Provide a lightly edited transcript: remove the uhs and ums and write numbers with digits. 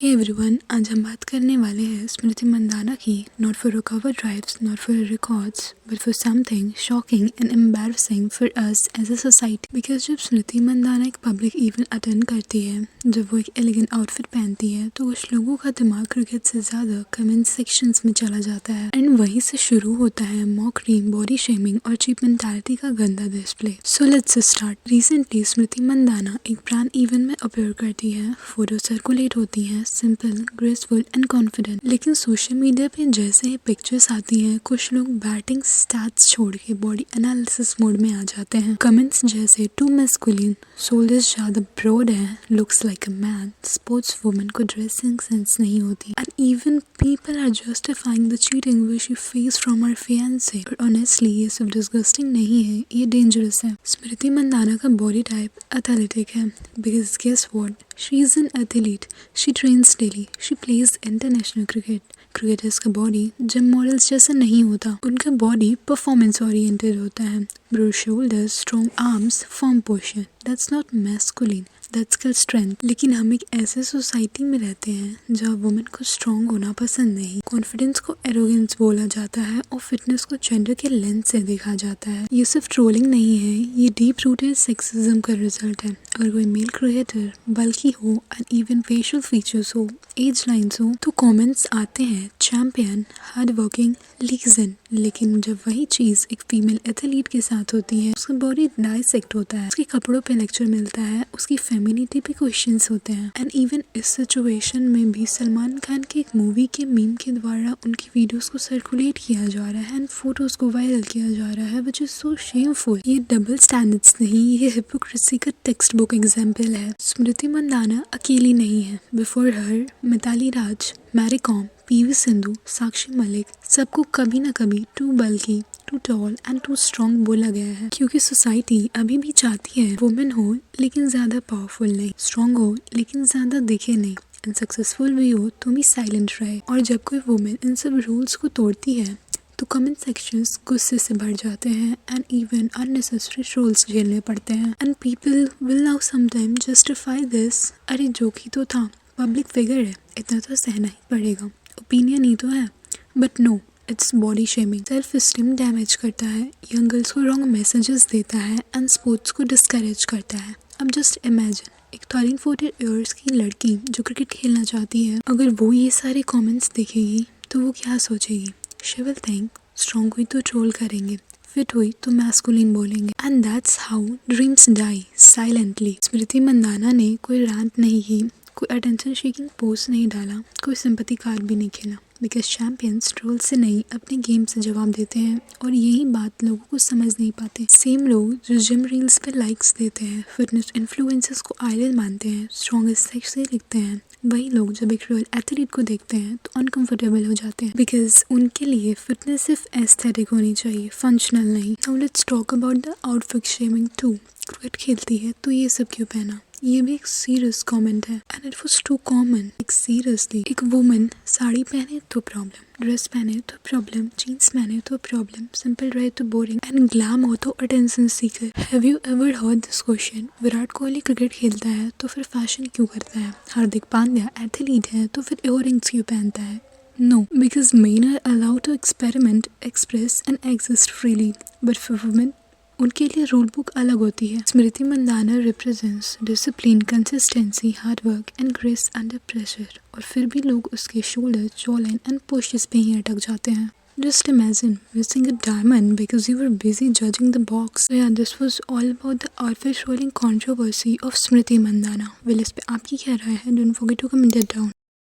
Hey everyone, आज हम बात करने वाले हैं स्मृति मंदाना की not for a cover drives, not for records, but for something shocking and embarrassing for us as a society. Because जब स्मृति मंदाना एक पब्लिक इवेंट अटेंड करती है, जब वो एक एलिगेंट आउटफिट पहनती है, तो कुछ लोगों का दिमाग क्रिकेट से ज़्यादा कमेंट सेक्शंस में चला जाता है एंड वहीं से शुरू होता है मॉकरी, बॉडी शेमिंग और चीप मेंटालिटी का गंदा display. So let's start. Recently Smriti Mandhana एक ब्रांड इवेंट में अपीयर करती है, फोटो सर्कुलेट होती है, सिंपल, ग्रेसफुल एंड कॉन्फिडेंट। लेकिन सोशल मीडिया पे जैसे ही पिक्चर्स आती हैं, कुछ लोग बैटिंग स्टैट्स छोड़ के बॉडी एनालिसिस मोड में आ जाते हैं। कमेंट्स जैसे टू मैस्कुलिन, शोल्डर्स ज्यादा ब्रॉड है, looks like a man, sports woman को ड्रेसिंग सेंस नहीं होती, and even people are justifying the cheating which she face from her fiance. और ऑनेस्टली ये सिर्फ डिस्गस्टिंग नहीं है, ये डेंजरस है। स्मृति मंदाना का बॉडी टाइप एथलेटिक है, because guess what, she is an athlete, she trains daily, she plays international cricket. Cricketers का बॉडी जिम मॉडल्स जैसा नहीं होता, उनका बॉडी परफॉर्मेंस ओरिएंटेड होता है। Broad shoulders, strong arms, firm posture, that's not masculine, that's called strength. लेकिन हम एक ऐसे सोसाइटी में रहते हैं जहाँ वुमेन को स्ट्रॉन्ग होना पसंद नहीं, कॉन्फिडेंस को एरोगेंस बोला जाता है और फिटनेस को जेंडर के लेंस से देखा जाता है। ये सिर्फ ट्रोलिंग नहीं है, ये डीप रूटेड सेक्सिज्म का रिजल्ट है। अगर कोई मेल क्रिएटर बल्कि हो एंड इवन फेशियल फीचर्स हो, एज लाइन्स हो, तो कमेंट्स आते हैं चैंपियन, हार्ड वर्किंग, लीजेंड। लेकिन जब वही चीज एक फीमेल एथलीट के साथ होती है, उसका बॉडी डाइसेक्ट होता है, उसके कपड़ों पे लेक्चर मिलता है, उसकी फेमिनिटी पे क्वेश्चंस होते हैं। एंड इवन इस सिचुएशन में भी सलमान खान की एक मूवी के मीम के द्वारा उनकी वीडियोस को सर्कुलेट किया जा रहा है एंड फोटोज को वायरल किया जा रहा है, व्हिच इज सो शेमफुल। ये डबल स्टैंडर्ड्स नहीं, ये हिपोक्रेसी का टेक्स्ट बुक एग्जाम्पल है। स्मृति मंदाना अकेली नहीं है। बिफोर हर मिताली राज, मैरी कॉम, पीवी सिंधु, साक्षी मलिक, सबको कभी ना कभी too bulky, too tall and too strong बोला गया है, क्योंकि सोसाइटी अभी भी चाहती है वुमेन हो लेकिन ज्यादा पावरफुल नहीं, स्ट्रॉन्ग हो लेकिन ज्यादा दिखे नहीं, एंड सक्सेसफुल भी हो तो भी साइलेंट रहे। और जब कोई वुमेन इन सब रूल्स को तोड़ती है तो कमेंट सेक्शंस गुस्से से भर जाते हैं एंड इवन अननेसेसरी ट्रोल्स झेलने पड़ते हैं। And people will now sometime justify this, अरे जोक ही तो था, पब्लिक फिगर है, इतना तो सहना ही पड़ेगा, ओपिनियन ही तो है। But no, it's body shaming, self esteem damage करता है, यंग गर्ल्स को रॉन्ग मैसेजेस देता है एंड स्पोर्ट्स को डिस्करेज करता है। अब जस्ट इमेजिन एक 13-14 ईयर्स की लड़की जो क्रिकेट खेलना चाहती है, अगर वो ये सारे कमेंट्स देखेगी तो वो क्या सोचेगी? शी विल थिंक स्ट्रॉन्ग हुई तो ट्रोल करेंगे, फिट हुई तो मैस्कुलिन बोलेंगे, and that's how dreams die silently. Smriti Mandhana ने कोई रैंट नहीं की, कोई अटेंशन सीकिंग पोस्ट नहीं डाला, कोई सिंपैथी कार्ड भी नहीं खेला, बिकॉज चैंपियंस ट्रोल से नहीं अपने गेम से जवाब देते हैं। और यही बात लोगों को समझ नहीं पाते। सेम लोग जो जिम रील्स पे लाइक्स देते हैं, फिटनेस इन्फ्लुएंसर्स को आइडल मानते हैं, स्ट्रॉन्गेस्ट सेक्स लिखते हैं, वही लोग जब एक रियल एथलीट को देखते हैं तो अनकंफर्टेबल हो जाते हैं, बिकॉज उनके लिए फिटनेस सिर्फ एस्थेटिक होनी चाहिए, फंक्शनल नहीं। Now let's talk about the outfit shaming too. Cricket खेलती है तो ये सब क्यों पहना? ये भी एक सीरियस कमेंट है and it was too common. एक सीरियसली एक वुमन साड़ी पहने तो प्रॉब्लम, ड्रेस पहने तो प्रॉब्लम, जीन्स पहने तो प्रॉब्लम, सिंपल रहे तो बोरिंग, एंड ग्लैम हो तो attention seeker. Have you ever heard this question? Virat Kohli cricket खेलता है तो फिर फैशन क्यों करता है? हार्दिक पांड्या एथलीट है तो फिर इयररिंग्स क्यों पहनता है? No, because men are allowed to experiment, express and exist freely. But for women, उनके लिए रूल बुक अलग होती है। Smriti Mandhana represents discipline, consistency, hard work and grace under pressure, और फिर भी लोग उसके शोल्डर, जॉलाइन एंड पोस्चर्स पे ही अटक जाते हैं। Just imagine missing a diamond because you were busy judging the box. So yeah, this was all about the outfit rolling controversy of Smriti Mandana. Well, इस पे आपकी क्या राय है? Don't forget to comment it down.